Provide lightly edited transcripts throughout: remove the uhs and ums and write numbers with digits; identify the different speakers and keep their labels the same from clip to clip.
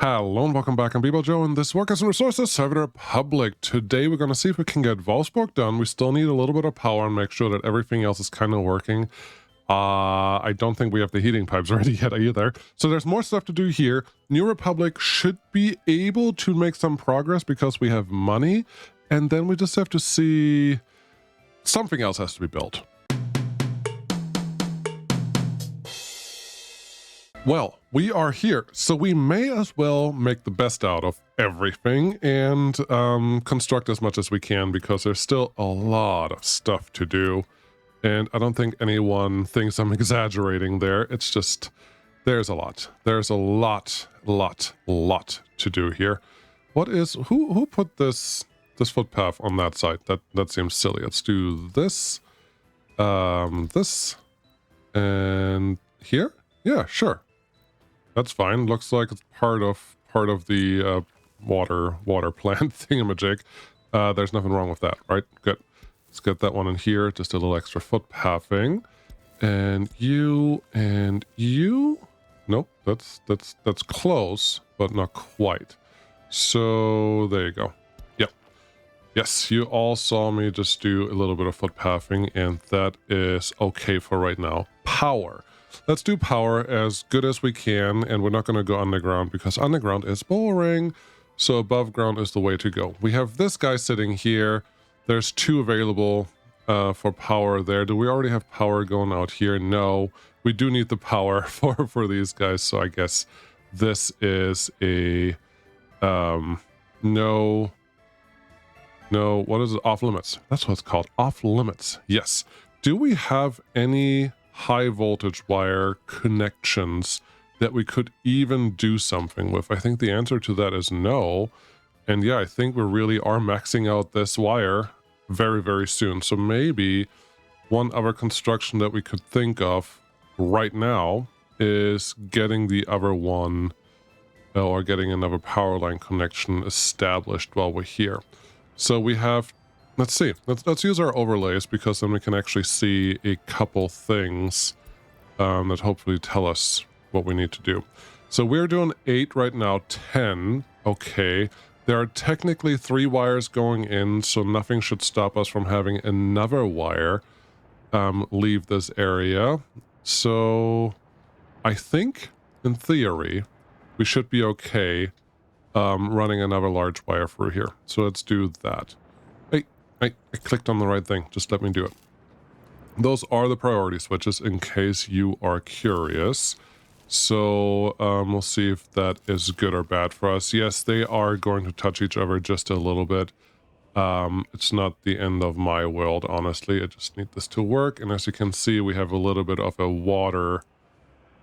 Speaker 1: Hello and welcome back. I'm Bebo Joe, and this Workers and Resources Server Republic. Today we're going to see if we can get Wolfsburg done. We still need a little bit of power and make sure that everything else is kind of working. I don't think we have the heating pipes ready yet either. So there's more stuff to do here. New Republic should be able to make some progress because we have money. And then we just have to see something else has to be built. Well, we are here, so we may as well make the best out of everything and construct as much as we can because there's still a lot of stuff to do. And I don't think anyone thinks I'm exaggerating there. It's just, there's a lot. There's a lot to do here. What is, who put this footpath on that side? That seems silly. Let's do this, this, and here? Yeah, sure. That's fine. Looks like it's part of the water plant thingamajig. There's nothing wrong with that, right? Good. Let's get that one in here. Just a little extra footpathing. And you. Nope, that's close, but not quite. So there you go. Yep. Yes, you all saw me just do a little bit of footpathing, and that is okay for right now. Power. Let's do power as good as we can, and we're not going to go underground because underground is boring. So above ground is the way to go. We have this guy sitting here. There's two available for power there. Do we already have power going out here? No. We do need the power for these guys, so I guess this is a no, what is it? Off limits. That's what it's called. Off limits. Yes. Do we have any high voltage wire connections that we could even do something with? I think the answer to that is no. And yeah, I think we really are maxing out this wire very, very soon. So maybe one other construction that we could think of right now is getting the other one or getting another power line connection established while we're here. So we have, let's see, let's use our overlays because then we can actually see a couple things that hopefully tell us what we need to do. So we're doing 8 right now, 10. Okay. There are technically 3 wires going in, so nothing should stop us from having another wire leave this area. So I think, in theory, we should be okay running another large wire through here. So let's do that. I clicked on the right thing. Just let me do it. Those are the priority switches in case you are curious. So we'll see if that is good or bad for us. Yes, they are going to touch each other just a little bit. It's not the end of my world, honestly. I just need this to work. And as you can see, we have a little bit of a water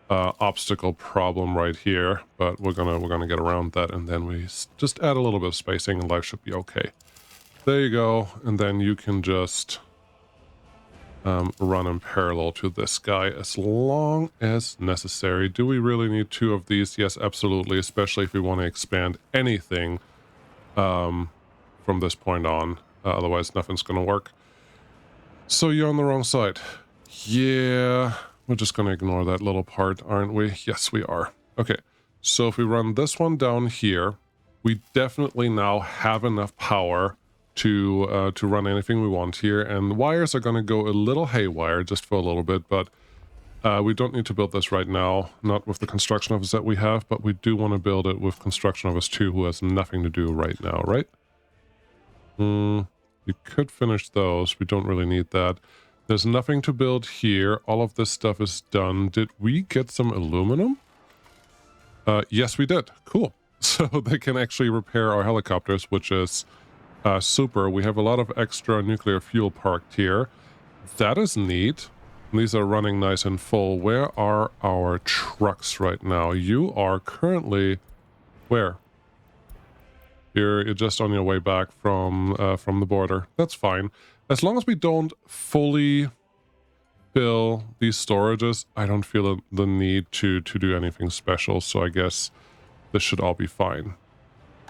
Speaker 1: obstacle problem right here. But we're gonna get around that, and then we just add a little bit of spacing, and life should be okay. There you go, and then you can just run in parallel to this guy as long as necessary. Do we really need 2 of these? Yes, absolutely, especially if we want to expand anything from this point on. Otherwise, nothing's going to work. So you're on the wrong side. Yeah, we're just going to ignore that little part, aren't we? Yes, we are. Okay, so if we run this one down here, we definitely now have enough power to run anything we want here, and wires are going to go a little haywire just for a little bit, but we don't need to build this right now, not with the construction office that we have, but we do want to build it with construction office 2, who has nothing to do right now, right? You could finish those. We don't really need that. There's nothing to build here. All of this stuff is done. Did we get some aluminum? Yes, we did. Cool. So they can actually repair our helicopters, which is super. We have a lot of extra nuclear fuel parked here. That is neat. These are running nice and full. Where are our trucks right now? You are currently where? You're just on your way back from the border. That's fine. As long as we don't fully fill these storages, I don't feel the need to do anything special. So I guess this should all be fine.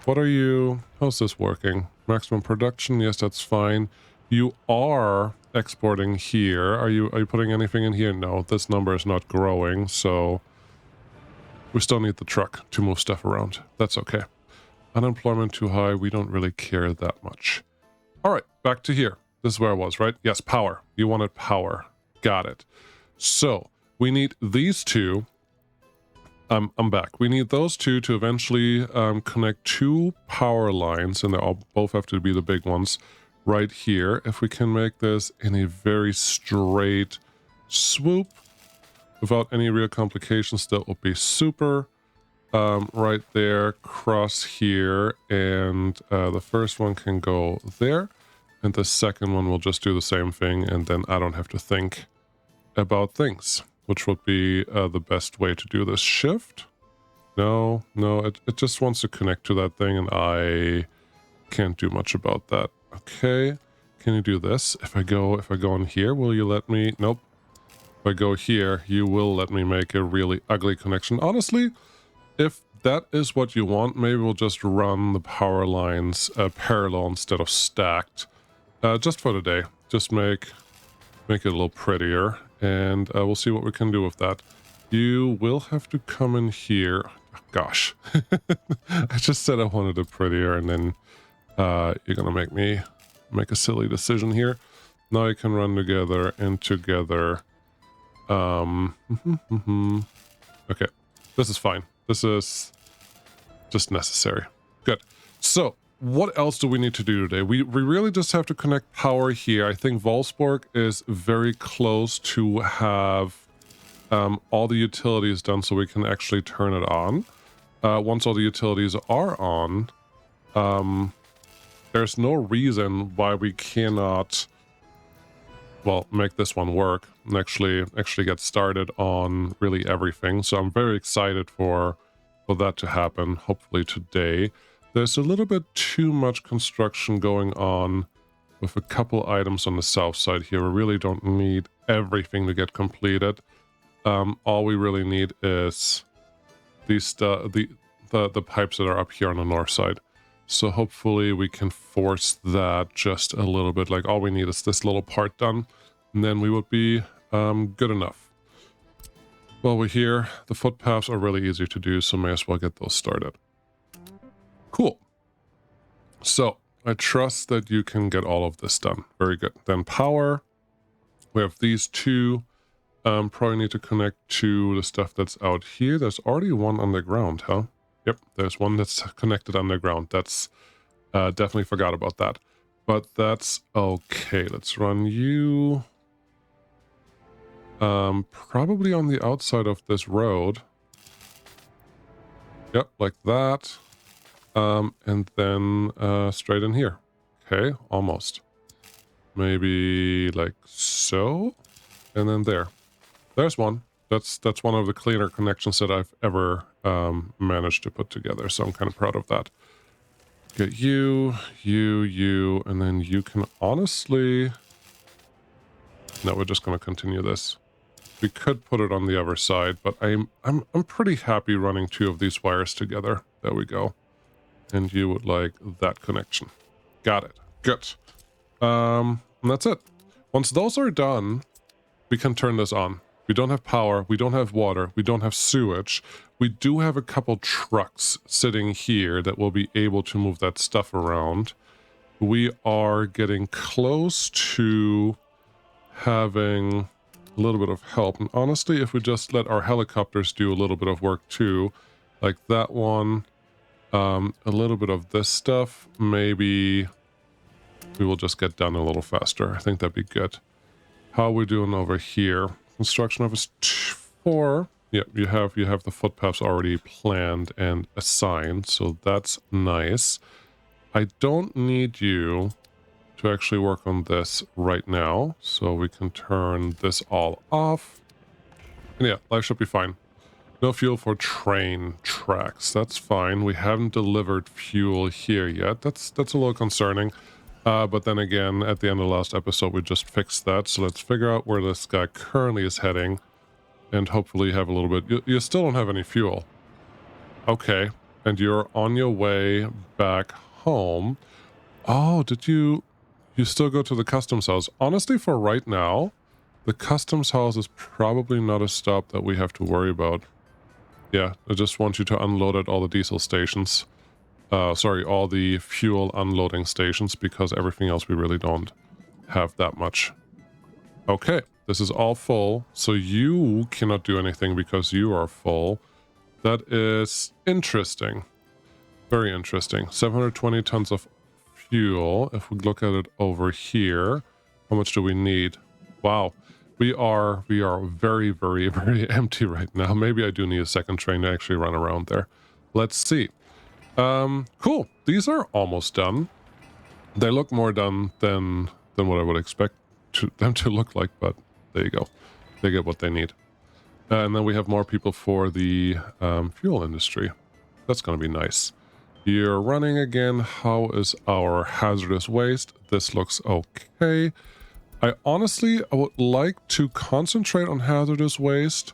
Speaker 1: What are you? How's this working? Maximum production? Yes, that's fine. You are exporting here. Are you putting anything in here? No, this number is not growing, so We still need the truck to move stuff around. That's okay. Unemployment too high. We don't really care that much. All right, back to here. This is where I was, right? Yes, power. You wanted power. Got it. So we need these two. I'm back. We need those two to eventually connect two power lines, and they all both have to be the big ones right here. If we can make this in a very straight swoop without any real complications, that would be super. Right there, cross here, and the first one can go there, and the second one will just do the same thing, and then I don't have to think about things, which would be the best way to do this. Shift? No, it just wants to connect to that thing, and I can't do much about that. Okay, can you do this? If I go in here, will you let me? Nope. If I go here, you will let me make a really ugly connection. Honestly, if that is what you want, maybe we'll just run the power lines parallel instead of stacked. Just for today. Just make it a little prettier, and we'll see what we can do with that. You will have to come in here. Oh, gosh. I just said I wanted it prettier, and then you're gonna make me make a silly decision here. Now you can run together and together. Okay. This is fine. This is just necessary. Good. So, what else do we need to do today? We really just have to connect power here. I think Wolfsburg is very close to have all the utilities done so we can actually turn it on. Once all the utilities are on, there's no reason why we cannot, well, make this one work and actually get started on really everything. So I'm very excited for that to happen, hopefully today. There's a little bit too much construction going on with a couple items on the south side here. We really don't need everything to get completed. All we really need is these the pipes that are up here on the north side. So hopefully we can force that just a little bit. Like, all we need is this little part done, and then we would be good enough. While we're here, the footpaths are really easy to do, so may as well get those started. Cool. So I trust that you can get all of this done. Very good. Then power. We have these two. Probably need to connect to the stuff that's out here. There's already one underground, huh? Yep, there's one that's connected underground. That's definitely forgot about that. But that's okay. Let's run you probably on the outside of this road. Yep, like that. And then straight in here. Okay, almost. Maybe like so. And then there. There's one. That's one of the cleaner connections that I've ever managed to put together. So I'm kind of proud of that. Get you, and then you can honestly... No, we're just going to continue this. We could put it on the other side, but I'm pretty happy running two of these wires together. There we go. And you would like that connection. Got it. Good. And that's it. Once those are done, we can turn this on. We don't have power, we don't have water, we don't have sewage. We do have a couple trucks sitting here that will be able to move that stuff around. We are getting close to having a little bit of help. And honestly, if we just let our helicopters do a little bit of work too, like that one, a little bit of this stuff, maybe we will just get done a little faster. I think that'd be good. How are we doing over here? Construction office 4. Yep, you have the footpaths already planned and assigned, so that's nice. I don't need you to actually work on this right now, so we can turn this all off. And yeah, life should be fine. No fuel for train tracks. That's fine. We haven't delivered fuel here yet. That's a little concerning. But then again, at the end of the last episode, we just fixed that. So let's figure out where this guy currently is heading. And hopefully have a little bit... You still don't have any fuel. Okay. And you're on your way back home. Oh, did you... You still go to the customs house. Honestly, for right now, the customs house is probably not a stop that we have to worry about. Yeah, I just want you to unload at all the diesel stations. Sorry, all the fuel unloading stations, because everything else we really don't have that much. Okay, this is all full, so you cannot do anything because you are full. That is interesting. Very interesting. 720 tons of fuel. If we look at it over here, how much do we need? Wow. We are very, very, very empty right now. Maybe I do need a second train to actually run around there. Let's see. Cool. These are almost done. They look more done than what I would expect them to look like, but there you go. They get what they need. And then we have more people for the fuel industry. That's going to be nice. You're running again. How is our hazardous waste? This looks okay. I would like to concentrate on hazardous waste,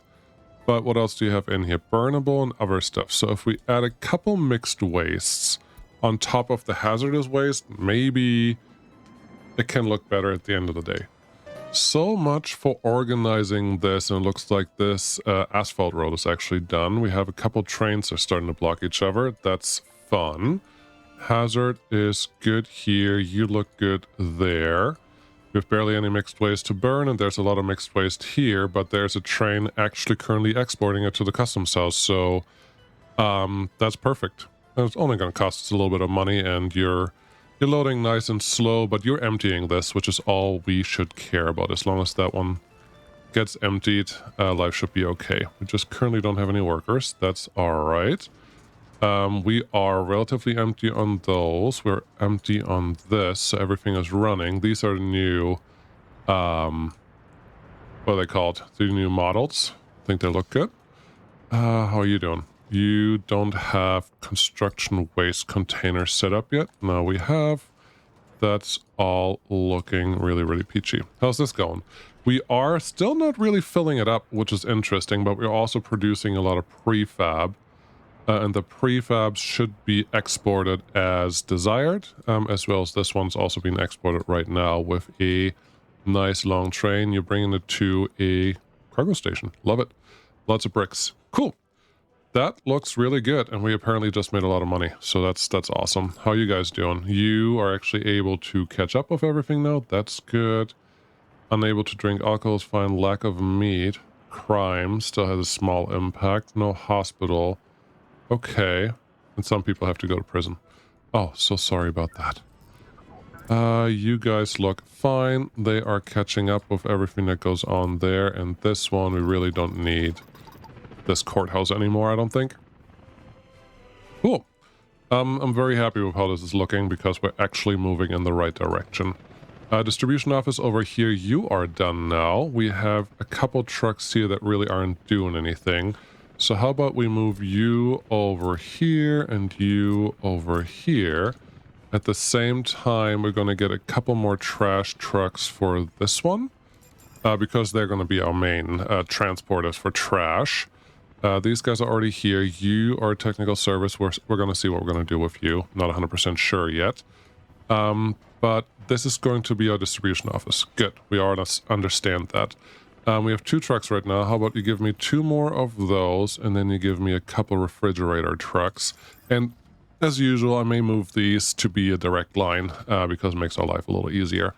Speaker 1: but what else do you have in here? Burnable and other stuff. So if we add a couple mixed wastes on top of the hazardous waste, maybe it can look better at the end of the day. So much for organizing this, and it looks like this asphalt road is actually done. We have a couple trains that are starting to block each other. That's fun. Hazard is good here. You look good there. We have barely any mixed waste to burn, and there's a lot of mixed waste here, but there's a train actually currently exporting it to the customs house, so that's perfect. And it's only going to cost us a little bit of money, and you're loading nice and slow, but you're emptying this, which is all we should care about. As long as that one gets emptied, life should be okay. We just currently don't have any workers. That's all right. We are relatively empty on those. We're empty on this, so everything is running. These are new, what are they called? The new models. I think they look good. How are you doing? You don't have construction waste container set up yet. No, we have. That's all looking really, really peachy. How's this going? We are still not really filling it up, which is interesting, but we're also producing a lot of prefab. And the prefabs should be exported as desired, as well as this one's also being exported right now with a nice long train. You're bringing it to a cargo station. Love it. Lots of bricks. Cool. That looks really good, and we apparently just made a lot of money, so that's awesome. How are you guys doing? You are actually able to catch up with everything now. That's good. Unable to drink alcohol is fine. Lack of meat. Crime still has a small impact. No hospital. Okay. And some people have to go to prison. Oh, so sorry about that. You guys look fine. They are catching up with everything that goes on there, and this one we really don't need this courthouse anymore, I don't think. Cool. I'm very happy with how this is looking because we're actually moving in the right direction. Distribution office over here, you are done now. We have a couple trucks here that really aren't doing anything. So how about we move you over here and you over here. At the same time, we're going to get a couple more trash trucks for this one. Because they're going to be our main transporters for trash. These guys are already here. You are technical service. We're going to see what we're going to do with you. Not 100% sure yet. But this is going to be our distribution office. Good. We already understand that. We have 2 trucks right now. How about you give me 2 more of those, and then you give me a couple refrigerator trucks. And as usual, I may move these to be a direct line because it makes our life a little easier.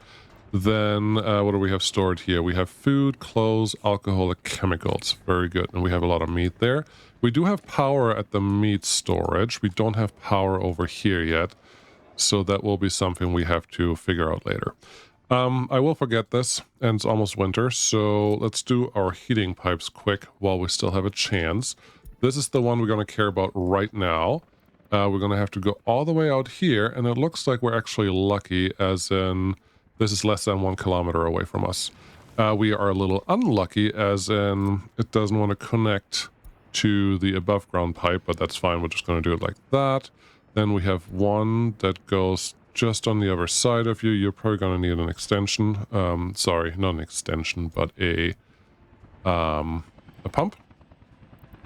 Speaker 1: Then, what do we have stored here? We have food, clothes, alcoholic chemicals. Very good. And we have a lot of meat there. We do have power at the meat storage. We don't have power over here yet. So that will be something we have to figure out later. I will forget this, and it's almost winter. So let's do our heating pipes quick while we still have a chance. This is the one we're going to care about right now. We're going to have to go all the way out here. And it looks like we're actually lucky, as in... this is less than 1 kilometer away from us. We are a little unlucky, as in it doesn't want to connect to the above ground pipe, but that's fine. We're just going to do it like that. Then we have one that goes just on the other side of you. You're probably going to need an extension. Sorry, not an extension, but a pump.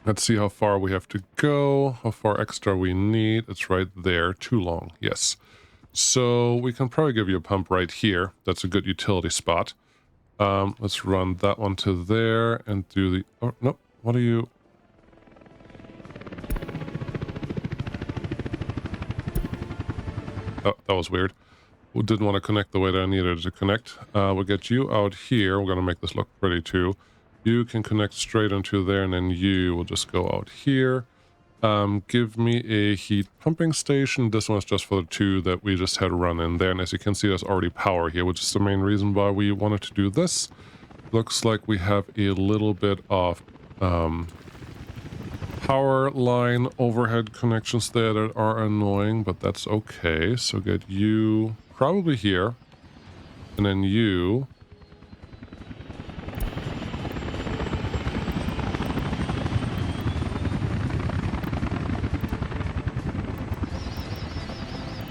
Speaker 1: Let's see how far we have to go, how far extra we need. It's right there. Too long. Yes. So we can probably give you a pump right here. That's a good utility spot. Let's run that one to there and do the... oh, no. What are you... that was weird. We didn't want to connect the way that I needed it to connect. We'll get you out here. We're going to make this look pretty too. You can connect straight into there, and then you will just go out here. Give me a heat pumping station. This one's just for the two that we just had run in there. And as you can see, there's already power here, which is the main reason why we wanted to do this. Looks like we have a little bit of power line overhead connections there that are annoying, but that's okay. So get you probably here, and then you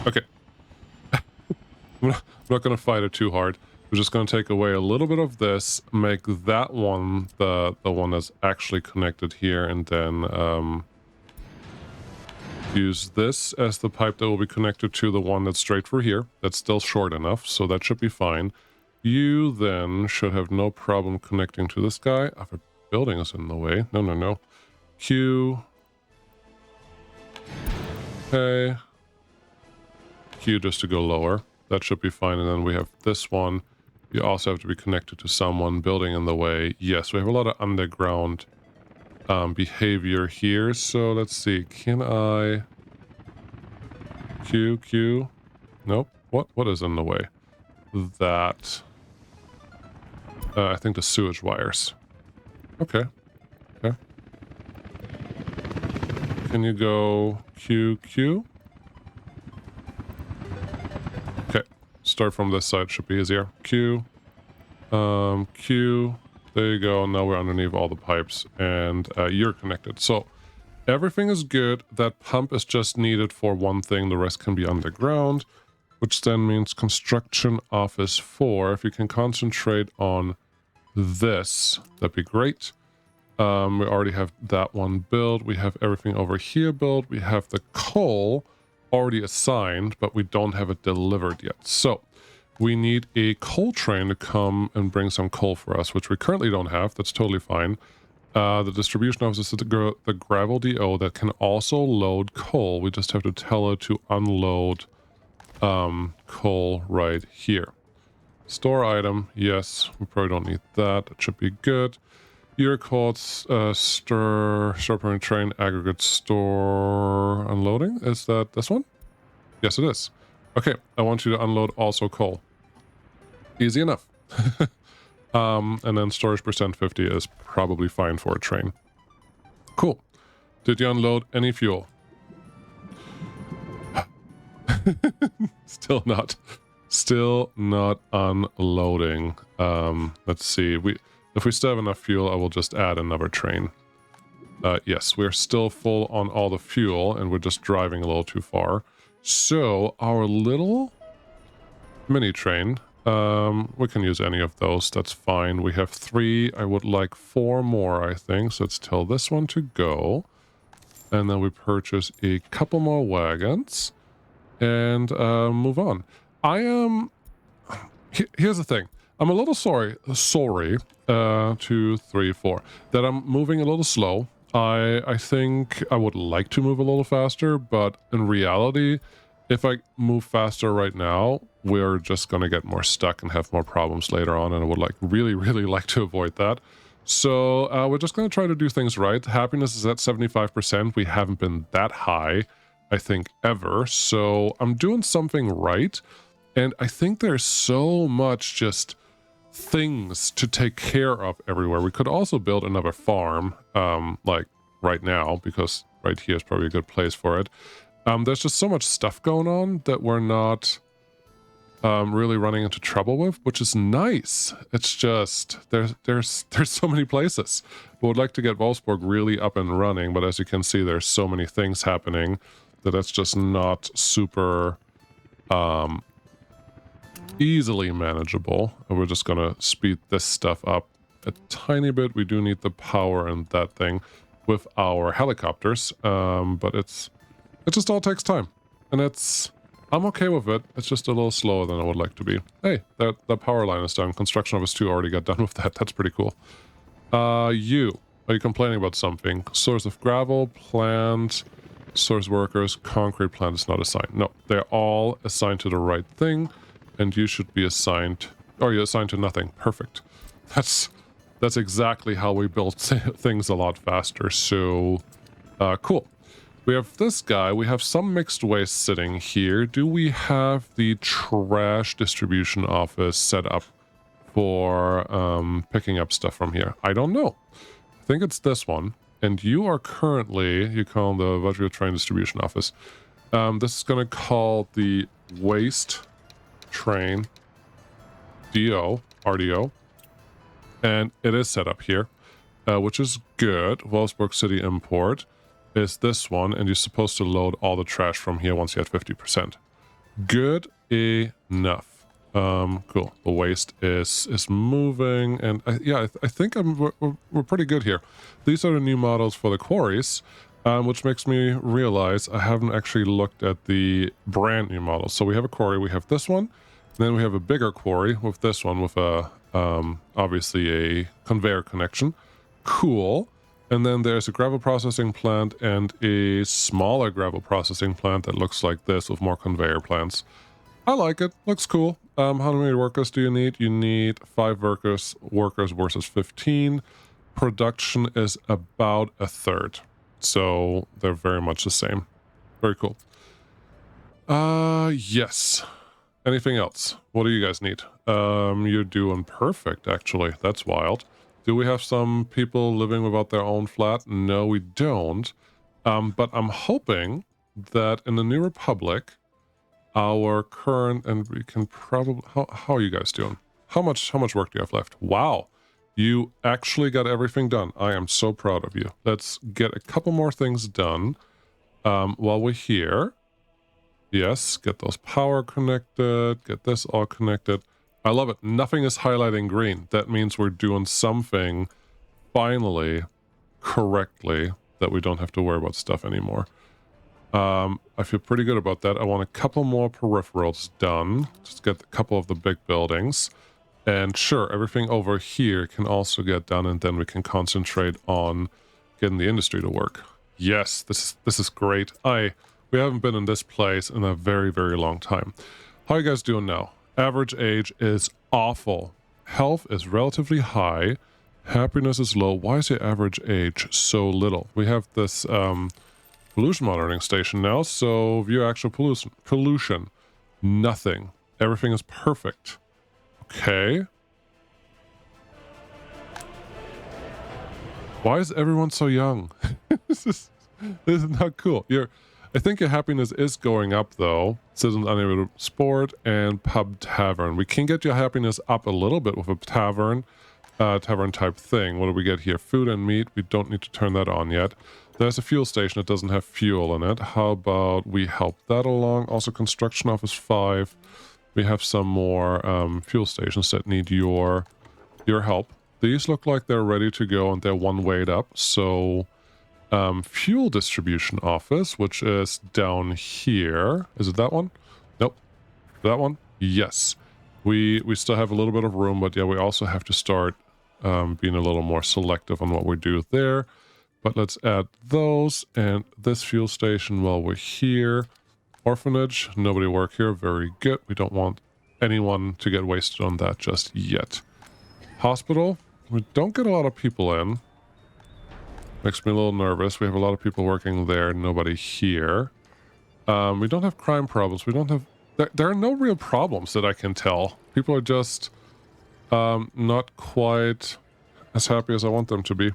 Speaker 1: okay. I'm not going to fight it too hard. We're just going to take away a little bit of this, make that one the one that's actually connected here, and then use this as the pipe that will be connected to the one that's straight for here. That's still short enough, so that should be fine. You then should have no problem connecting to this guy. Our building is in the way. No. Q. Okay. Q just to go lower. That should be fine. And then we have this one. You also have to be connected to someone. Building in the way. Yes, we have a lot of underground behavior here. So let's see. Can I... Q? Nope. What is in the way? That... I think the sewage wires. Okay. Can you go Q? Okay. Start from this side. Should be easier. Q. Q. There you go. Now we're underneath all the pipes, and you're connected. So everything is good. That pump is just needed for one thing. The rest can be underground, which then means construction office 4. If you can concentrate on this, that'd be great. We already have that one built. We have everything over here built. We have the coal already assigned, but we don't have it delivered yet. So we need a coal train to come and bring some coal for us, which we currently don't have. That's totally fine. The distribution office is the gravel DO that can also load coal. We just have to tell it to unload coal right here. Store item, yes, we probably don't need that. That should be good. Year codes, store permanent train, aggregate store unloading. Is that this one? Yes, it is. Okay, I want you to unload also coal. Easy enough. And then storage percent 50 is probably fine for a train. Cool. Did you unload any fuel? Still not unloading. Let's see. If we still have enough fuel, I will just add another train. Yes, we're still full on all the fuel, and we're just driving a little too far. So our little mini train, we can use any of those. That's fine. We have 3. I would like 4 more, I think. So let's tell this one to go. And then we purchase a couple more wagons and move on. Here's the thing. I'm a little sorry, 2, 3, 4, that I'm moving a little slow. I think I would like to move a little faster, but in reality, if I move faster right now, we're just going to get more stuck and have more problems later on, and I would really like to avoid that. So we're just going to try to do things right. Happiness is at 75%. We haven't been that high, I think, ever. So I'm doing something right, and I think there's so much just things to take care of everywhere. We could also build another farm, like right now, because right here is probably a good place for it. There's just so much stuff going on that we're not really running into trouble with, which is nice. It's just there's so many places. We would like to get Wolfsburg really up and running, but as you can see, there's so many things happening that that's just not super easily manageable. And we're just gonna speed this stuff up a tiny bit. We do need the power and that thing with our helicopters, but it just all takes time, and I'm okay with it. It's just a little slower than I would like to be. Hey, that power line is done. Construction Office 2 already got done with that. That's pretty cool. Are you complaining about something? Source of gravel, plant, Source workers, concrete plant is not assigned. No, they're all assigned to the right thing, and you should be assigned, or you're assigned to nothing. Perfect. That's exactly how we build things a lot faster. So, cool. We have this guy. We have some mixed waste sitting here. Do we have the trash distribution office set up for picking up stuff from here? I don't know. I think it's this one. And you are currently, you call the virtual train distribution office. This is going to call the waste train RDO. And it is set up here, which is good. Wolfsburg City import is this one. And you're supposed to load all the trash from here once you have 50%. Good enough. Cool. The waste is moving, and I think we're pretty good here. These are the new models for the quarries, which makes me realize I haven't actually looked at the brand new models. So we have a quarry, we have this one, then we have a bigger quarry with this one with a obviously a conveyor connection. Cool. And then there's a gravel processing plant and a smaller gravel processing plant that looks like this with more conveyor plants. I like it. Looks cool. How many workers do you need? You need 5 workers versus 15. Production is about a third. So they're very much the same. Very cool. Yes. Anything else? What do you guys need? You're doing perfect, actually. That's wild. Do we have some people living without their own flat? No, we don't. But I'm hoping that in the New Republic, our current, and we can probably, how are you guys doing? How much work do you have left? Wow, you actually got everything done. I am so proud of you. Let's get a couple more things done while we're here. Yes, get those power connected, get this all connected. I love it. Nothing is highlighting green. That means we're doing something finally correctly that we don't have to worry about stuff anymore. I feel pretty good about that. I want a couple more peripherals done. Just get a couple of the big buildings. And sure, everything over here can also get done, and then we can concentrate on getting the industry to work. Yes, this is great. We haven't been in this place in a very, very long time. How are you guys doing now? Average age is awful. Health is relatively high. Happiness is low. Why is your average age so little? We have this pollution monitoring station now, so view actual pollution. Nothing. Everything is perfect. Okay. Why is everyone so young? This is not cool. I think your happiness is going up though. Citizens unable to sport and pub tavern. We can get your happiness up a little bit with a tavern type thing. What do we get here? Food and meat. We don't need to turn that on yet. There's a fuel station that doesn't have fuel in it. How about we help that along? Also, construction office 5. We have some more fuel stations that need your help. These look like they're ready to go and they're one weight up. So, fuel distribution office, which is down here. Is it that one? Nope. That one? Yes. We still have a little bit of room, but yeah, we also have to start being a little more selective on what we do there. But let's add those and this fuel station while we're here. Orphanage, nobody work here. Very good. We don't want anyone to get wasted on that just yet. Hospital, we don't get a lot of people in. Makes me a little nervous. We have a lot of people working there, nobody here. We don't have crime problems. We don't have... There are no real problems that I can tell. People are just not quite as happy as I want them to be.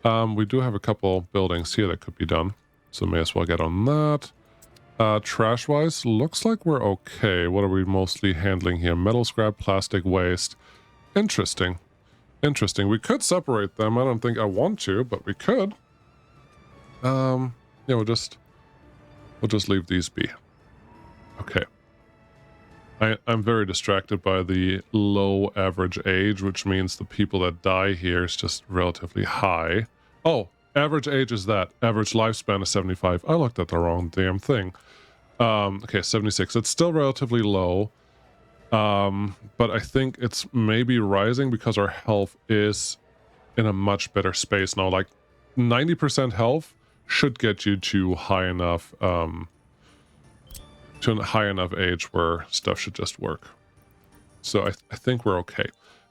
Speaker 1: We do have a couple buildings here that could be done, so may as well get on that. Trash-wise, looks like we're okay. What are we mostly handling here? Metal scrap, plastic waste. Interesting. Interesting. We could separate them. I don't think I want to, but we could. Yeah, we'll just leave these be. Okay. I'm very distracted by the low average age, which means the people that die here is just relatively high. Oh, average age is that. Average lifespan is 75. I looked at the wrong damn thing. Okay, 76. It's still relatively low. But I think it's maybe rising because our health is in a much better space now. Like 90% health should get you to high enough to a high enough age where stuff should just work. So I think we're okay.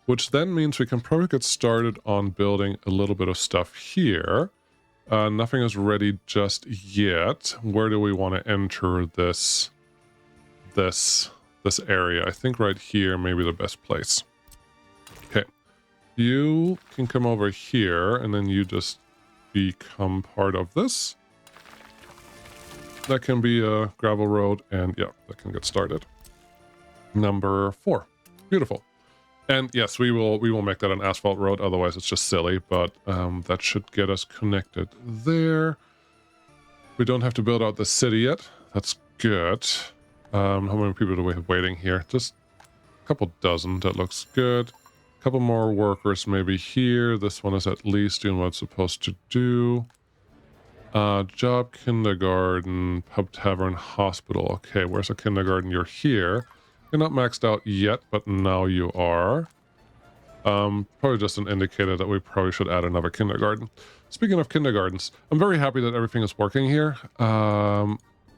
Speaker 1: Which then means we can probably get started on building a little bit of stuff here. Nothing is ready just yet. Where do we want to enter this area? I think right here may be the best place. Okay. You can come over here and then you just become part of this. That can be a gravel road, and yeah, that can get started. Number 4. Beautiful. And yes, we will make that an asphalt road, otherwise it's just silly, but that should get us connected there. We don't have to build out the city yet. That's good. How many people do we have waiting here? Just a couple dozen. That looks good. A couple more workers maybe here. This one is at least doing what it's supposed to do. Job, kindergarten, pub, tavern, hospital. Okay, where's a kindergarten? You're here. You're not maxed out yet, but now you are. Probably just an indicator that we probably should add another kindergarten. Speaking of kindergartens, I'm very happy that everything is working here.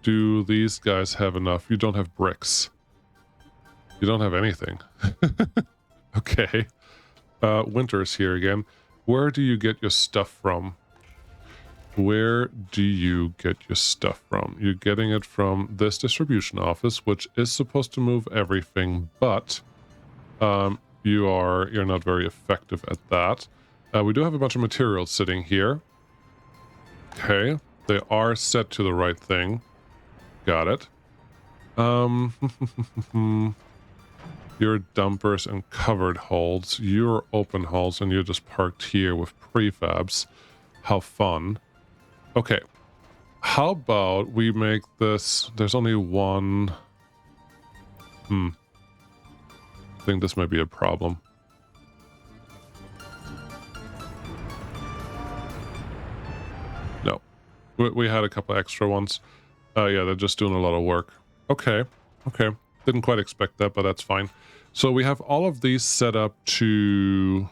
Speaker 1: Do these guys have enough? You don't have bricks. You don't have anything. Okay. Winter's here again. Where do you get your stuff from? Where do you get your stuff from? You're getting it from this distribution office, which is supposed to move everything, but you're not very effective at that. We do have a bunch of materials sitting here. Okay, they are set to the right thing. Got it. Your dumpers and covered holds. Your open holds, and you're just parked here with prefabs. How fun. Okay, how about we make this... There's only one... I think this might be a problem. No. We had a couple extra ones. Yeah, they're just doing a lot of work. Okay, okay. Didn't quite expect that, but that's fine. So we have all of these set up to...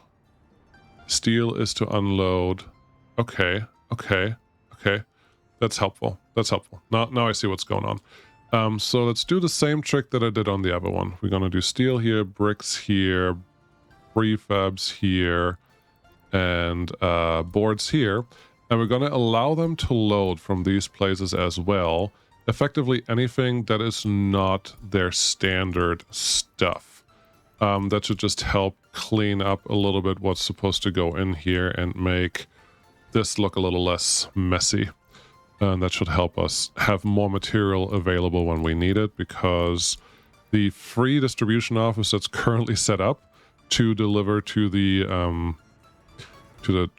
Speaker 1: Steel is to unload. Okay, okay. Okay, that's helpful. That's helpful. Now I see what's going on. So let's do the same trick that I did on the other one. We're going to do steel here, bricks here, prefabs here, and boards here. And we're going to allow them to load from these places as well. Effectively anything that is not their standard stuff. That should just help clean up a little bit what's supposed to go in here and make this look a little less messy. And that should help us have more material available when we need it, because the free distribution office that's currently set up to deliver to the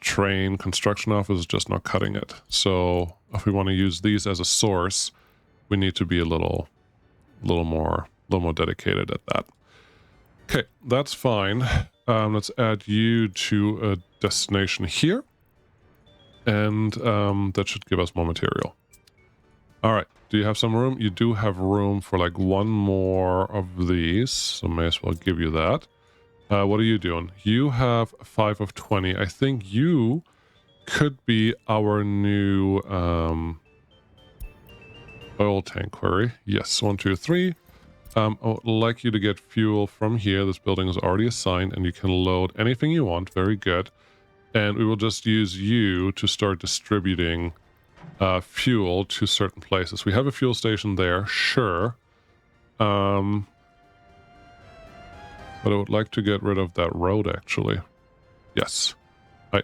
Speaker 1: train construction office is just not cutting it. So if we want to use these as a source, we need to be a little more dedicated at that. Okay, that's fine. Let's add you to a destination here. And that should give us more material. All right, do you have some room? You do have room for like one more of these, so may as well give you that. What are you doing? You have 5 of 20. I think you could be our new oil tank quarry. Yes, 1, 2, 3. I would like you to get fuel from here. This building is already assigned, and you can load anything you want. Very good. And we will just use you to start distributing fuel to certain places. We have a fuel station there, sure. But I would like to get rid of that road, actually. Yes.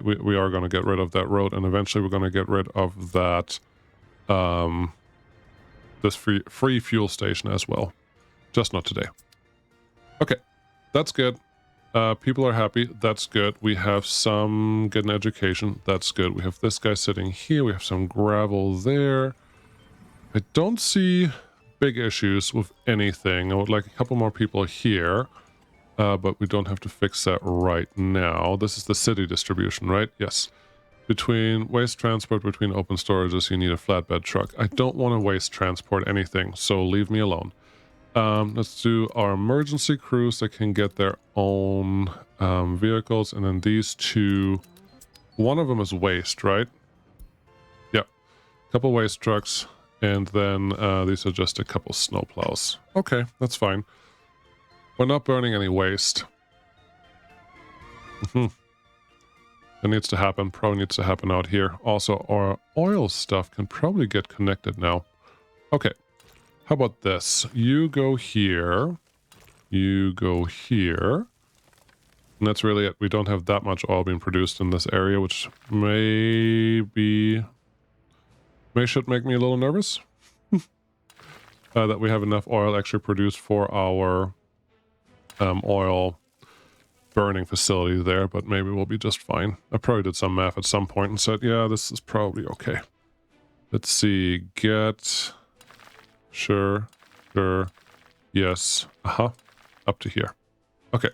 Speaker 1: We are going to get rid of that road, and eventually we're going to get rid of that this free fuel station as well. Just not today. Okay, that's good. People are happy. That's good. We have some getting education. That's good. We have this guy sitting here. We have some gravel there. I don't see big issues with anything. I would like a couple more people here. But we don't have to fix that right now. This is the city distribution, right? Yes. Between waste transport, between open storages, you need a flatbed truck. I don't want to waste transport anything, so leave me alone. Let's do our emergency crews that can get their own vehicles, and then these two. One of them is waste, right? Yep. Couple waste trucks, and then these are just a couple snow plows. Okay, that's fine. We're not burning any waste. That needs to happen. Probably needs to happen out here. Also, our oil stuff can probably get connected now. Okay. How about this? You go here. You go here. And that's really it. We don't have that much oil being produced in this area, which should make me a little nervous. That we have enough oil actually produced for our oil burning facility there, but maybe we'll be just fine. I probably did some math at some point and said, yeah, this is probably okay. Let's see. Get... Sure. Yes. Up to here. Okay.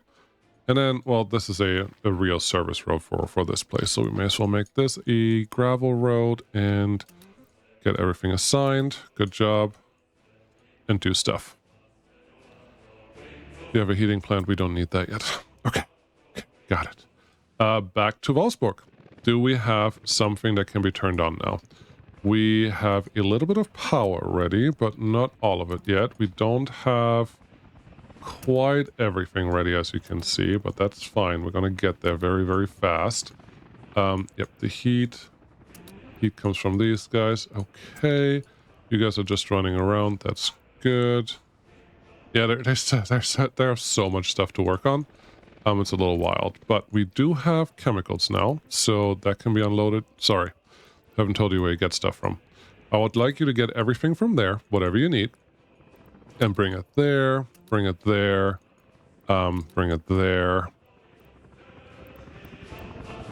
Speaker 1: And then, well, this is a real service road for this place, so we may as well make this a gravel road and get everything assigned. Good job. And do stuff. You have a heating plant. We don't need that yet. Okay. Got it. Back to Wolfsburg. Do we have something that can be turned on now? We have a little bit of power ready, but not all of it yet. We don't have quite everything ready, as you can see, but that's fine. We're going to get there very, very fast. Yep, the heat comes from these guys. Okay. You guys are just running around. That's good. Yeah, there's so much stuff to work on. It's a little wild, but we do have chemicals now, so that can be unloaded. Sorry, haven't told you where you get stuff from. I would like you to get everything from there, whatever you need, and bring it there, bring it there, bring it there.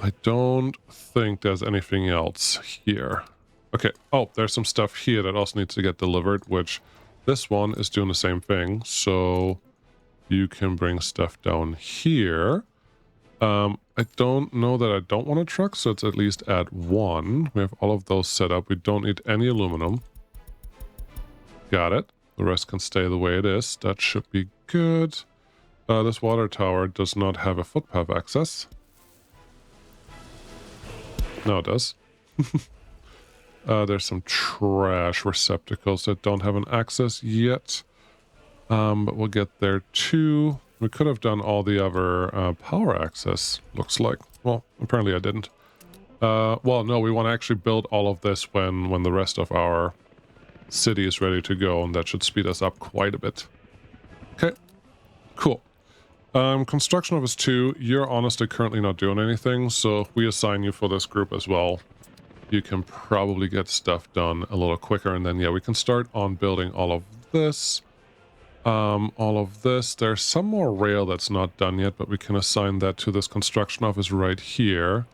Speaker 1: I don't think there's anything else here. Okay, oh, there's some stuff here that also needs to get delivered, which this one is doing the same thing, so you can bring stuff down here. I don't know that I don't want a truck, so let's at least add one. We have all of those set up. We don't need any aluminum. Got it. The rest can stay the way it is. That should be good. This water tower does not have a footpath access. No, it does. There's some trash receptacles that don't have an access yet. But we'll get there too. We could have done all the other power access, looks like. Well, apparently I didn't. Well, no, we want to actually build all of this when the rest of our city is ready to go, and that should speed us up quite a bit. Okay, cool. Construction office 2, you're honestly currently not doing anything, so if we assign you for this group as well, you can probably get stuff done a little quicker, and then, yeah, we can start on building all of this. All of this. There's some more rail that's not done yet, but we can assign that to this construction office right here.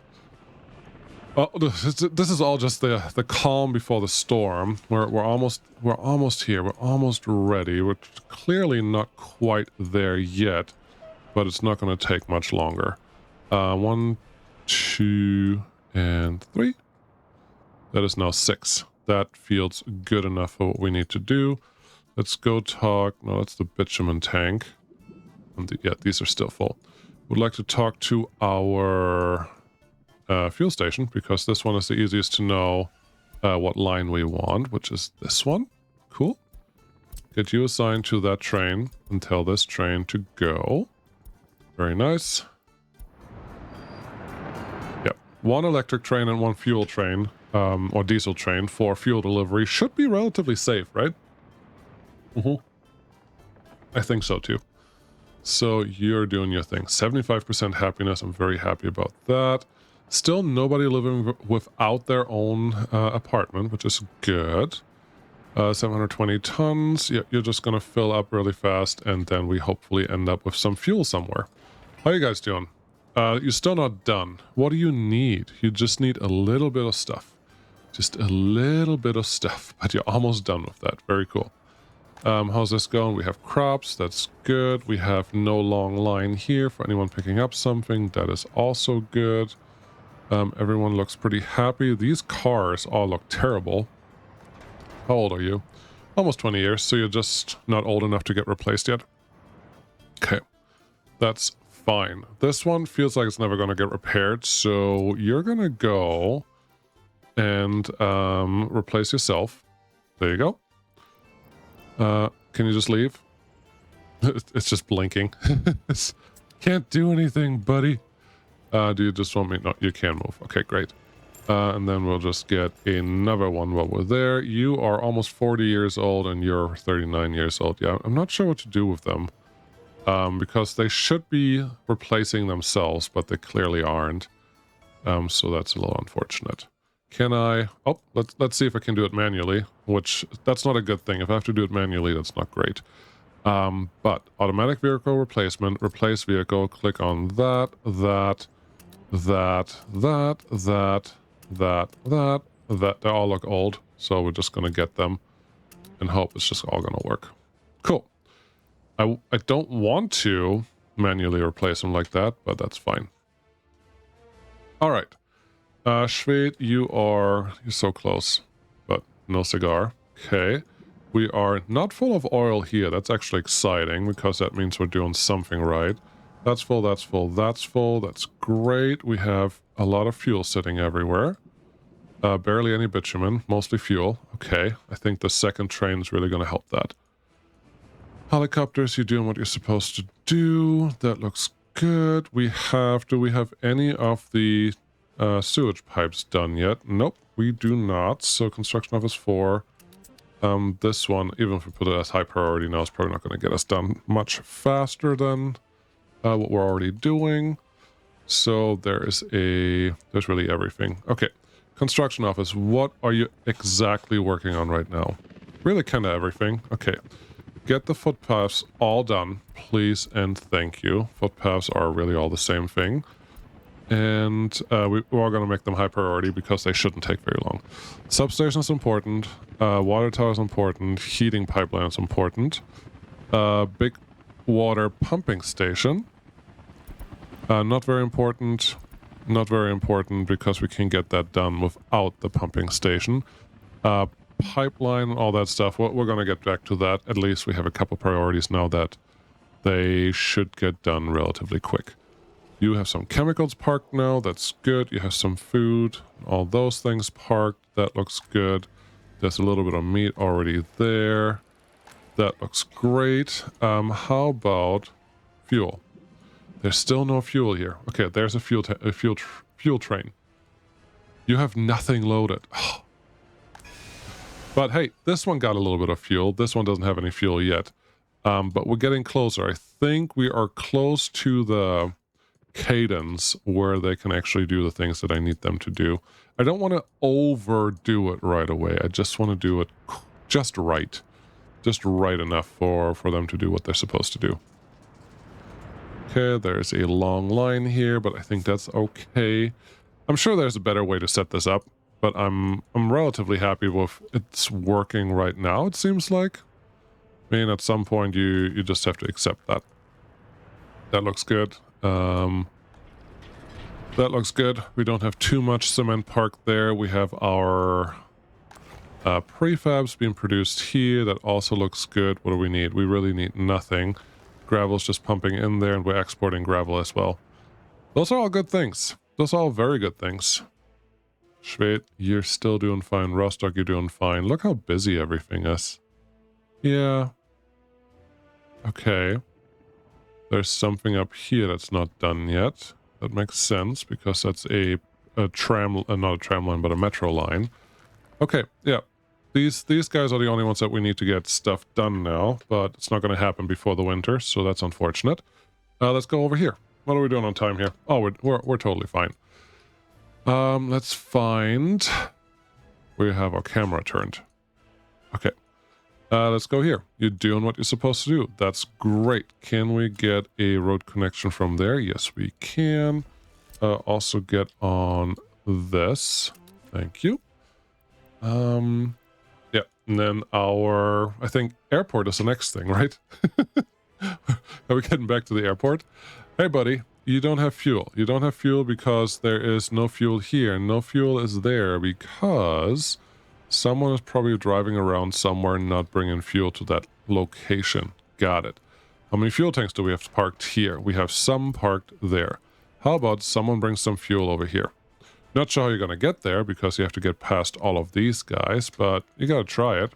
Speaker 1: Oh, this is all just the calm before the storm. We're almost here. We're almost ready. We're clearly not quite there yet, but it's not going to take much longer. 1, 2, and 3. That is now 6. That feels good enough for what we need to do. Let's go talk. No, that's the bitumen tank. And yeah, these are still full. Would like to talk to our fuel station, because this one is the easiest to know what line we want, which is this one. Cool. Get you assigned to that train and tell this train to go. Very nice. Yep. 1 electric train and 1 fuel train, or diesel train for fuel delivery should be relatively safe, right? I think so too. So you're doing your thing. 75% happiness. I'm very happy about that. Still nobody living without their own apartment, which is good. 720 tons. Yeah, you're just going to fill up really fast, and then we hopefully end up with some fuel somewhere. How you guys doing? You're still not done. What do you need? You just need a little bit of stuff. Just a little bit of stuff, but you're almost done with that. Very cool. How's this going? We have crops. That's good. We have no long line here for anyone picking up something. That is also good. Everyone looks pretty happy. These cars all look terrible. How old are you? Almost 20 years, so you're just not old enough to get replaced yet. Okay, that's fine. This one feels like it's never going to get repaired, so you're going to go and replace yourself. There you go. Can you just leave? It's just blinking. Can't do anything, buddy. Do you just want me? No, you can move. Okay, great. And then we'll just get another one while we're there. You are almost 40 years old and you're 39 years old. Yeah, I'm not sure what to do with them. Because they should be replacing themselves, but they clearly aren't. So that's a little unfortunate. Can I... Oh, let's see if I can do it manually, which that's not a good thing. If I have to do it manually, that's not great. But automatic vehicle replacement, replace vehicle, click on that. They all look old, so we're just gonna get them and hope it's just all gonna work. Cool. I don't want to manually replace them like that, but that's fine. All right. Schwed, you're so close, but no cigar. Okay. We are not full of oil here. That's actually exciting because that means we're doing something right. That's full, that's full, that's full. That's great. We have a lot of fuel sitting everywhere. Barely any bitumen, mostly fuel. Okay. I think the second train is really going to help that. Helicopters, you're doing what you're supposed to do. That looks good. Do we have any of the sewage pipes done yet? Nope, we do not. So construction office 4. This one, even if we put it as high priority now, it's probably not going to get us done much faster than what we're already doing. So there's really everything. Okay, construction office, what are you exactly working on right now? Really kind of everything. Okay. Get the footpaths all done, please and thank you. Footpaths are really all the same thing. And we're going to make them high priority because they shouldn't take very long. Substation is important. Water tower is important. Heating pipeline is important. Big water pumping station. Not very important. Not very important because we can get that done without the pumping station. Pipeline, all that stuff. We're going to get back to that. At least we have a couple priorities now that they should get done relatively quick. You have some chemicals parked now. That's good. You have some food. All those things parked. That looks good. There's a little bit of meat already there. That looks great. How about fuel? There's still no fuel here. Okay, there's a fuel train. You have nothing loaded. But hey, this one got a little bit of fuel. This one doesn't have any fuel yet. But we're getting closer. I think we are close to the cadence where they can actually do the things that I need them to do. I don't want to overdo it right away. I just want to do it just right. Just right enough for them to do what they're supposed to do. Okay, there's a long line here, but I think that's okay. I'm sure there's a better way to set this up. But I'm relatively happy with it's working right now, it seems like. I mean, at some point you just have to accept that. That looks good. That looks good. We don't have too much cement parked there. We have our prefabs being produced here. That also looks good. What do we need? We really need nothing. Gravel's just pumping in there, and we're exporting gravel as well. Those are all good things. Those are all very good things. Schwed, you're still doing fine. Rostock, you're doing fine. Look how busy everything is. Yeah. Okay. There's something up here that's not done yet. That makes sense because that's a tram, not a tram line, but a metro line. Okay, yeah. These guys are the only ones that we need to get stuff done now, but it's not going to happen before the winter, so that's unfortunate. Let's go over here. What are we doing on time here? Oh, we're totally fine. Let's find... We have our camera turned. Okay. Let's go here. You're doing what you're supposed to do. That's great. Can we get a road connection from there? Yes, we can. Also get on this. Thank you. Yeah, and then our... I think airport is the next thing, right? Are we getting back to the airport? Hey, buddy. You don't have fuel. You don't have fuel because there is no fuel here. No fuel is there because someone is probably driving around somewhere and not bringing fuel to that location. Got it. How many fuel tanks do we have parked here? We have some parked there. How about someone brings some fuel over here? Not sure how you're gonna get there because you have to get past all of these guys, but you gotta try it.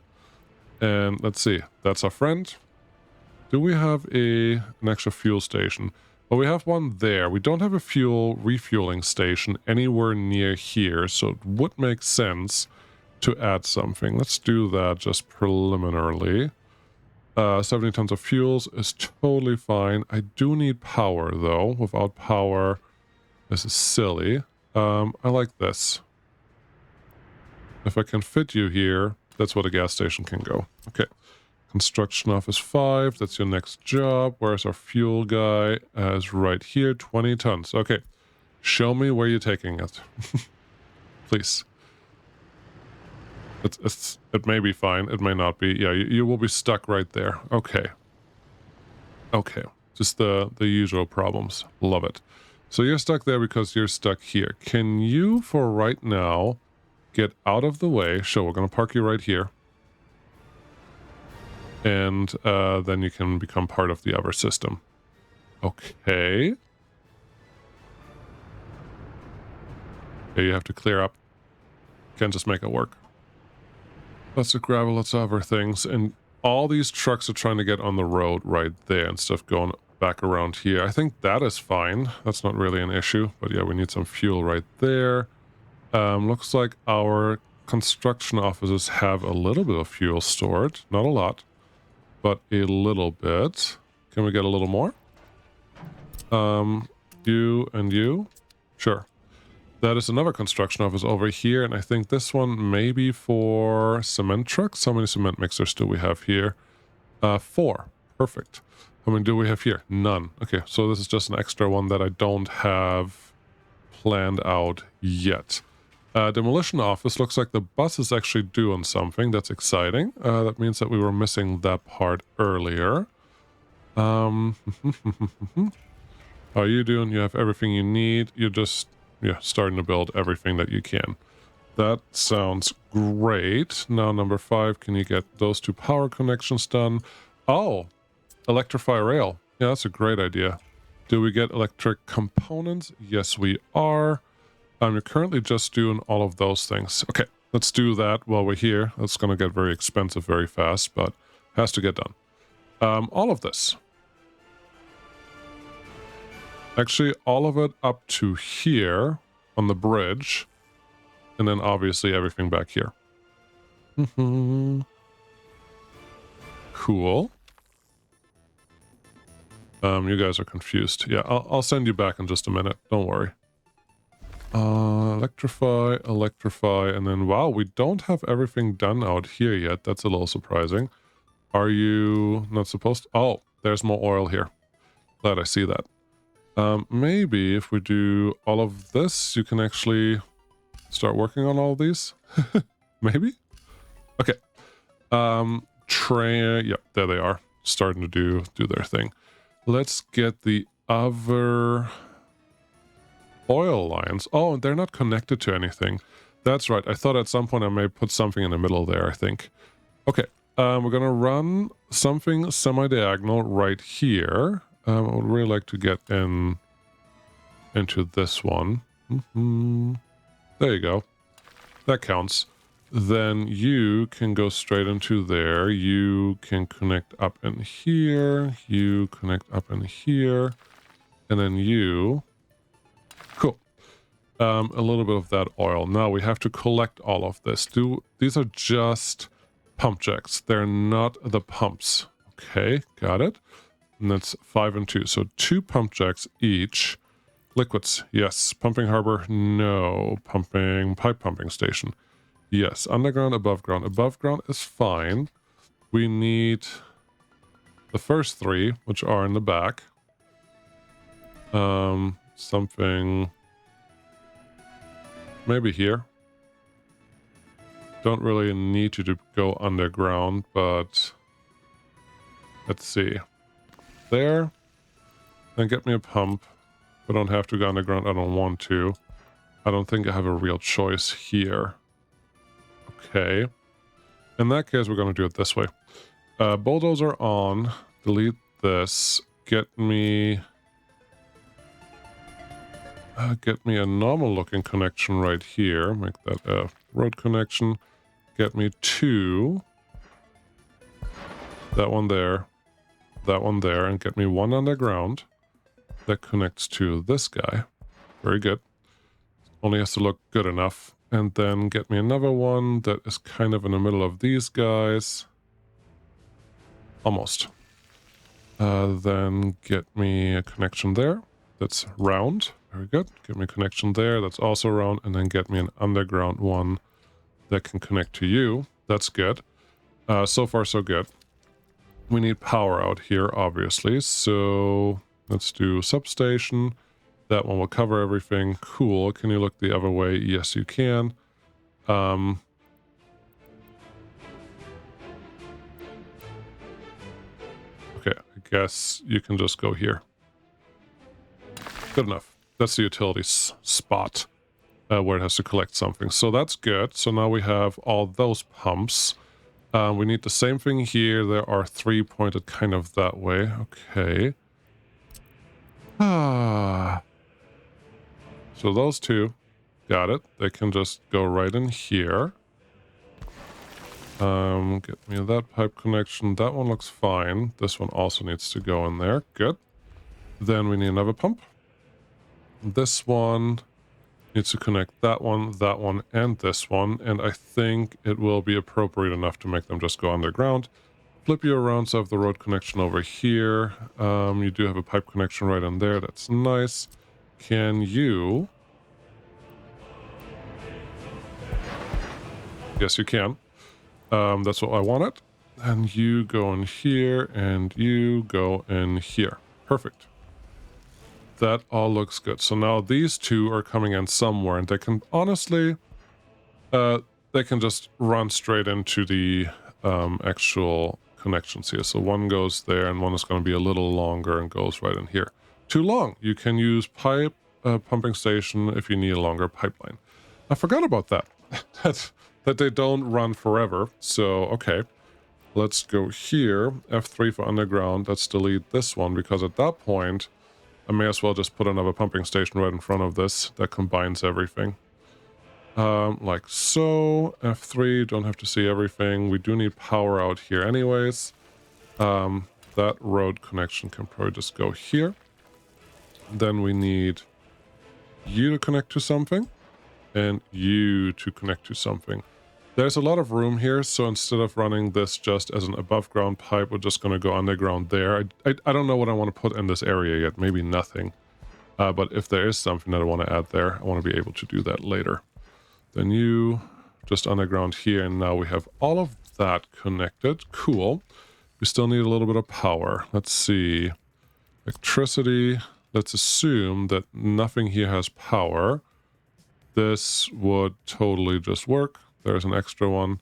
Speaker 1: And let's see, that's our friend. Do we have an extra fuel station? Well, we have one there. We don't have a fuel refueling station anywhere near here, so it would make sense to add something. Let's do that just preliminarily. 70 tons of fuels is totally fine. I do need power, though. Without power, this is silly. I like this. If I can fit you here, that's what a gas station can go. Okay. Construction office 5, that's your next job. Where's our fuel guy? Is right here, 20 tons. Okay, show me where you're taking it. Please. It may be fine, it may not be. Yeah, you will be stuck right there. Okay. Okay, just the usual problems. Love it. So you're stuck there because you're stuck here. Can you, for right now, get out of the way? Sure, we're going to park you right here. And then you can become part of the other system. Okay. Okay, you have to clear up. Can't just make it work. Lots of gravel, lots of other things. And all these trucks are trying to get on the road right there instead of going back around here. I think that is fine. That's not really an issue. But yeah, we need some fuel right there. Looks like our construction offices have a little bit of fuel stored. Not a lot, but a little bit. Can we get a little more? You and you? Sure. That is another construction office over here, and I think this one may be for cement trucks. How many cement mixers do we have here? 4. Perfect. How many do we have here? None. Okay, so this is just an extra one that I don't have planned out yet. Demolition office, looks like the bus is actually doing something. That's exciting. That means that we were missing that part earlier. How are you doing? You have everything you need. You're just, yeah, starting to build everything that you can. That sounds great. Now, number 5, can you get those 2 power connections done? Oh, electrify rail. Yeah, that's a great idea. Do we get electric components? Yes, we are. You're currently just doing all of those things. Okay, let's do that while we're here. That's going to get very expensive very fast, but has to get done. All of this. Actually, all of it up to here on the bridge. And then obviously everything back here. Cool. You guys are confused. Yeah, I'll send you back in just a minute. Don't worry. Electrify, and then, wow, we don't have everything done out here yet. That's a little surprising. Are you not supposed to? Oh, there's more oil here. Glad I see that. Maybe if we do all of this, you can actually start working on all of these. Maybe? Okay. Yep, there they are. Starting to do their thing. Let's get the other oil lines. Oh, they're not connected to anything. That's right. I thought at some point I may put something in the middle there, I think. Okay. We're going to run something semi-diagonal right here. I would really like to get into this one. There you go. That counts. Then you can go straight into there. You can connect up in here. You connect up in here. And then you... Cool. A little bit of that oil. Now we have to collect all of this. These are just pump jacks. They're not the pumps. Okay, got it. And that's 5 and 2. So 2 pump jacks each. Liquids, yes. Pumping harbor, no. Pipe pumping station. Yes. Underground, above ground. Above ground is fine. We need the first 3, which are in the back. Something maybe here. Don't really need you to go underground, but let's see. There. Then get me a pump. I don't have to go underground. I don't want to. I don't think I have a real choice here. Okay. In that case, we're going to do it this way. Bulldozer on. Delete this. Get me Get me a normal looking connection right here. Make that a road connection. Get me two. That one there. That one there. And get me one underground that connects to this guy. Very good. Only has to look good enough. And then get me another one that is kind of in the middle of these guys. Almost. Then get me a connection there. That's round. Very good. Get me a connection there. That's also round. And then get me an underground one that can connect to you. That's good. So far, so good. We need power out here, obviously. So let's do substation. That one will cover everything. Cool. Can you look the other way? Yes, you can. Okay, I guess you can just go here. Good enough. That's the utilities spot where it has to collect something. So that's good. So now we have all those pumps. We need the same thing here. There are 3 pointed kind of that way. Okay. So those two, got it. They can just go right in here. Get me that pipe connection. That one looks fine. This one also needs to go in there. Good. Then we need another pump. This one needs to connect that one, and this one. And I think it will be appropriate enough to make them just go underground. Flip you around so I have the road connection over here. You do have a pipe connection right in there. That's nice. Can you... Yes, you can. That's what I wanted. And you go in here, and you go in here. Perfect. That all looks good. So now these two are coming in somewhere, and they can honestly, they can just run straight into the actual connections here. So one goes there, and one is going to be a little longer and goes right in here. Too long. You can use pipe pumping station if you need a longer pipeline. I forgot about that. that they don't run forever. So, okay. Let's go here. F3 for underground. Let's delete this one, because at that point, I may as well just put another pumping station right in front of this that combines everything. Like so. F3, don't have to see everything. We do need power out here anyways. That road connection can probably just go here. Then we need you to connect to something, and you to connect to something. There's a lot of room here, so instead of running this just as an above ground pipe, we're just going to go underground there. I don't know what I want to put in this area yet, maybe nothing. But if there is something that I want to add there, I want to be able to do that later. Then you just underground here, and now we have all of that connected. Cool. We still need a little bit of power. Let's see. Electricity. Let's assume that nothing here has power. This would totally just work. There's an extra one.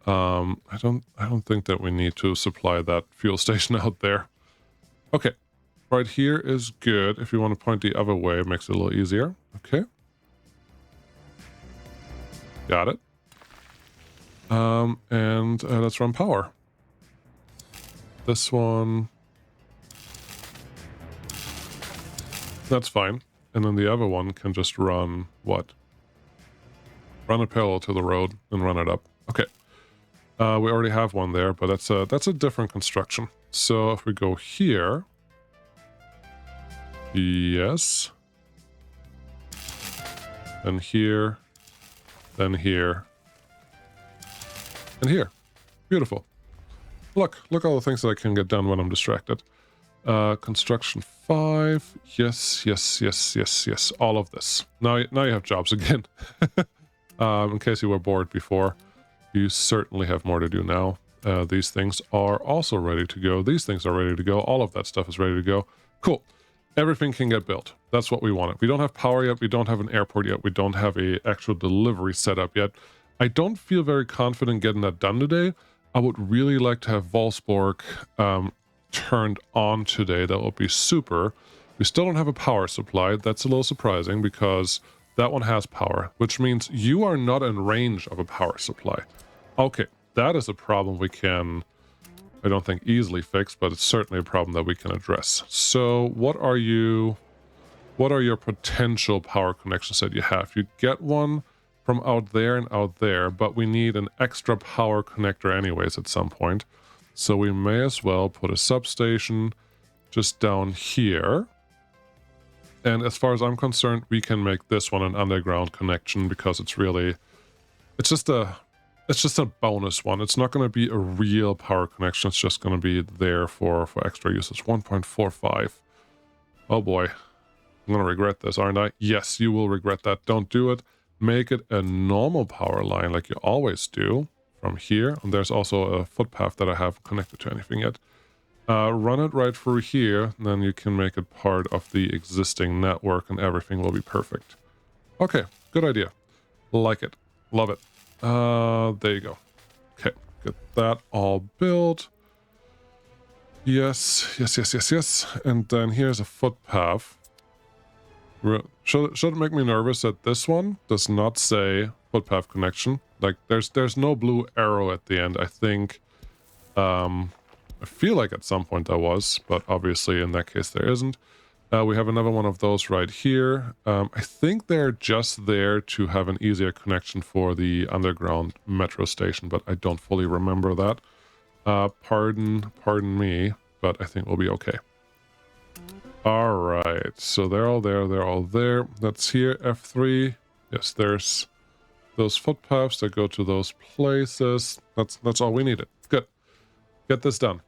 Speaker 1: I don't think that we need to supply that fuel station out there. Okay. Right here is good. If you want to point the other way, it makes it a little easier. Okay. Got it. And let's run power. This one. That's fine. And then the other one can just run what? Run it parallel to the road and run it up. Okay. We already have one there, but that's a different construction. So if we go here. Yes. Then here. Then here. And here. Beautiful. Look all the things that I can get done when I'm distracted. Construction 5. Yes. All of this. Now you have jobs again. In case you were bored before, you certainly have more to do now. These things are also ready to go. These things are ready to go. All of that stuff is ready to go. Cool. Everything can get built. That's what we wanted. We don't have power yet. We don't have an airport yet. We don't have a actual delivery set up yet. I don't feel very confident getting that done today. I would really like to have Wolfsburg turned on today. That would be super. We still don't have a power supply. That's a little surprising because that one has power, which means you are not in range of a power supply. Okay, that is a problem we can, I don't think, easily fix, but it's certainly a problem that we can address. So what are you? what are your potential power connections that you have? You get one from out there and out there, but we need an extra power connector anyways at some point. So we may as well put a substation just down here. And as far as I'm concerned, we can make this one an underground connection because it's really, it's just a bonus one. It's not going to be a real power connection. It's just going to be there for extra usage. 1.45. Oh boy. I'm going to regret this, aren't I? Yes, you will regret that. Don't do it. Make it a normal power line like you always do from here. And there's also a footpath that I haven't connected to anything yet. Run it right through here, and then you can make it part of the existing network and everything will be perfect. Okay, good idea. Like it. Love it. There you go. Okay, get that all built. Yes. And then here's a footpath. Should it make me nervous that this one does not say footpath connection? Like, there's no blue arrow at the end. I think, I feel like at some point there was, but obviously in that case there isn't. We have another one of those right here. I think they're just there to have an easier connection for the underground metro station, but I don't fully remember that. Pardon me, but I think we'll be okay. All right, so they're all there. That's here, F3. Yes, there's those footpaths that go to those places. That's all we needed. Good. Get this done.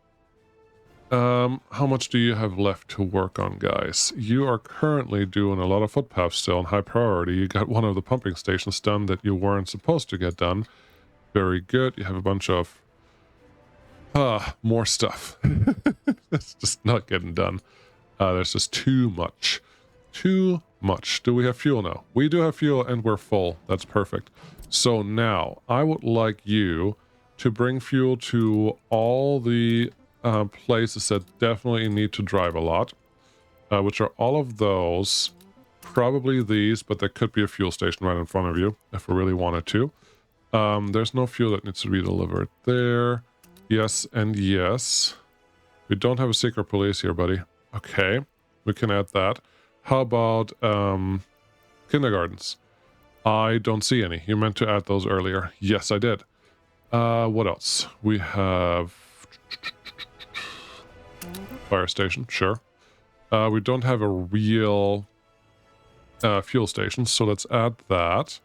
Speaker 1: How much do you have left to work on, guys? You are currently doing a lot of footpaths still on high priority. You got one of the pumping stations done that you weren't supposed to get done. Very good. You have a bunch of more stuff. It's just not getting done. There's just too much. Too much. Do we have fuel now? We do have fuel and we're full. That's perfect. So now I would like you to bring fuel to all the places that definitely need to drive a lot, which are all of those. Probably these, but there could be a fuel station right in front of you if we really wanted to. There's no fuel that needs to be delivered there. Yes and yes. We don't have a secret police here, buddy. Okay, we can add that. How about kindergartens? I don't see any. You meant to add those earlier. Yes, I did. What else? We have fire station, sure. We don't have a real fuel station, so let's add that.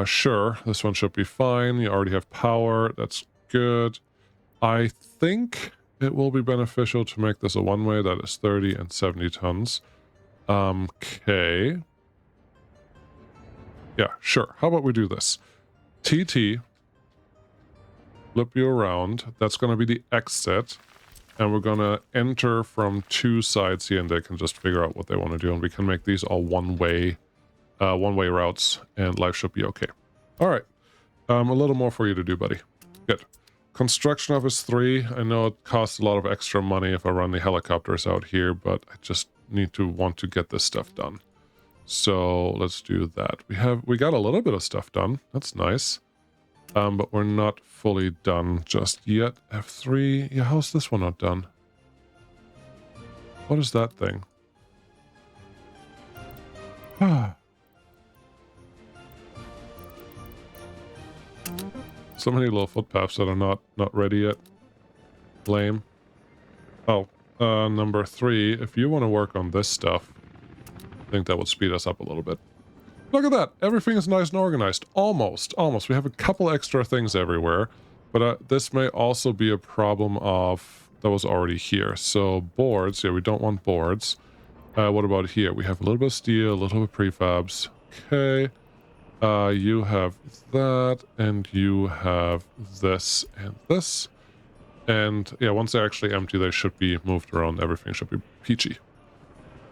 Speaker 1: Sure, this one should be fine. You already have power. That's good. I think it will be beneficial to make this a one-way. That is 30 and 70 tons. Okay. Yeah, sure. How about we do this? TT. Flip you around. That's going to be the exit. And we're going to enter from two sides here, and they can just figure out what they want to do. And we can make these all one-way routes, and life should be okay. All right. A little more for you to do, buddy. Good. Construction office 3. I know it costs a lot of extra money if I run the helicopters out here, but I just want to get this stuff done. So let's do that. We got a little bit of stuff done. That's nice. But we're not fully done just yet. F3. Yeah, how's this one not done? What is that thing? So many little footpaths that are not ready yet. Lame. Oh, number 3. If you want to work on this stuff, I think that would speed us up a little bit. Look at that. Everything is nice and organized. Almost. We have a couple extra things everywhere. But this may also be a problem of that was already here. So boards. Yeah, we don't want boards. What about here? We have a little bit of steel, a little bit of prefabs. Okay. You have that, and you have this and this. And yeah, once they're actually empty, they should be moved around. Everything should be peachy.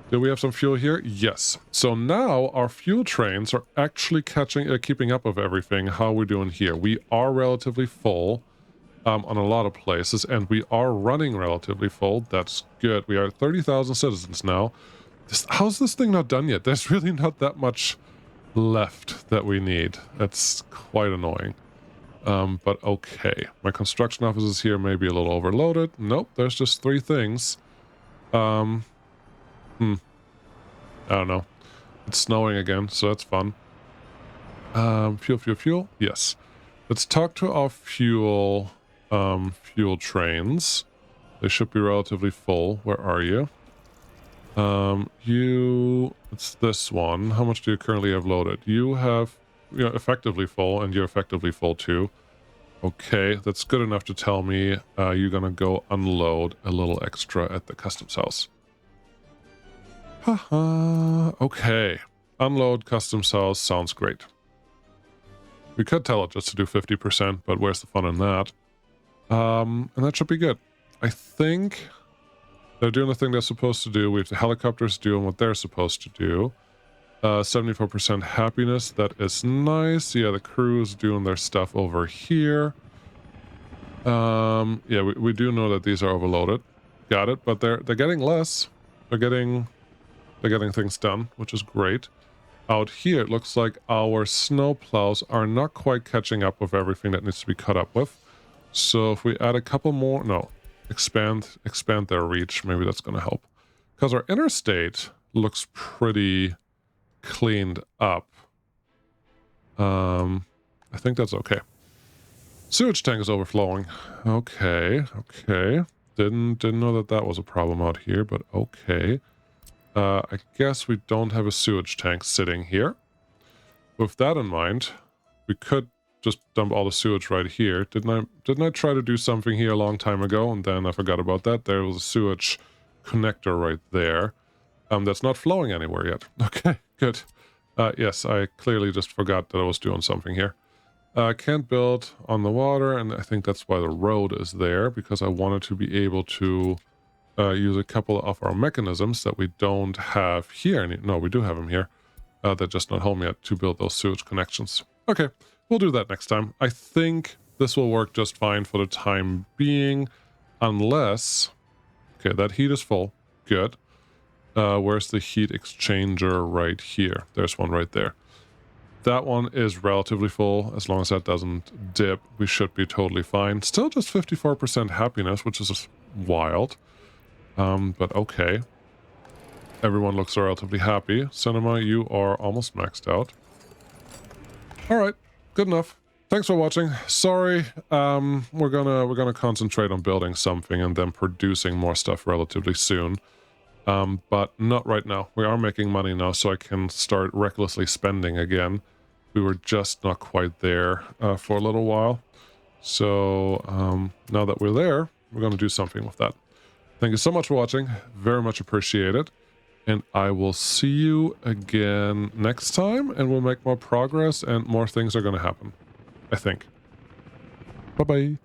Speaker 1: Do we have some fuel here? Yes. So now our fuel trains are actually keeping up with everything. How are we doing here? We are relatively full on a lot of places, and we are running relatively full. That's good. We are 30,000 citizens now. How's this thing not done yet? There's really not that much left that we need. That's quite annoying. But okay. My construction offices here may be a little overloaded. Nope, there's just 3 things. I don't know. It's snowing again, so that's fun. Fuel. Yes. Let's talk to our fuel trains. They should be relatively full. Where are you? It's this one. How much do you currently have loaded? You have, effectively full, and you're effectively full too. Okay, that's good enough to tell me you're gonna go unload a little extra at the customs house. Haha, okay. Unload customs house sounds great. We could tell it just to do 50%, but where's the fun in that? And that should be good. I think they're doing the thing they're supposed to do. We have the helicopters doing what they're supposed to do. 74% happiness. That is nice. Yeah, the crew is doing their stuff over here. Yeah, we do know that these are overloaded. Got it, but they're getting less. They're getting things done, which is great. Out here, it looks like our snow plows are not quite catching up with everything that needs to be caught up with. So if we add a couple more, no, expand their reach, maybe that's going to help. Because our interstate looks pretty cleaned up. I think that's okay. Sewage tank is overflowing. Okay. Didn't know that was a problem out here, but okay. I guess we don't have a sewage tank sitting here. With that in mind, we could just dump all the sewage right here. Didn't I try to do something here a long time ago, and then I forgot about that? There was a sewage connector right there. That's not flowing anywhere yet. Okay, good. Yes, I clearly just forgot that I was doing something here. Can't build on the water, and I think that's why the road is there, because I wanted to be able to use a couple of our mechanisms that we don't have here. No, we do have them here. They're just not home yet to build those sewage connections. Okay, we'll do that next time. I think this will work just fine for the time being, unless... Okay, that heat is full. Good. Where's the heat exchanger right here? There's one right there. That one is relatively full. As long as that doesn't dip, we should be totally fine. Still just 54% happiness, which is wild. But okay. Everyone looks relatively happy. Cinema, you are almost maxed out. Alright, good enough. Thanks for watching. Sorry, we're gonna concentrate on building something and then producing more stuff relatively soon. But not right now. We are making money now, so I can start recklessly spending again. We were just not quite there for a little while. So now that we're there, we're gonna do something with that. Thank you so much for watching. Very much appreciated. And I will see you again next time, and we'll make more progress and more things are going to happen. I think. Bye-bye.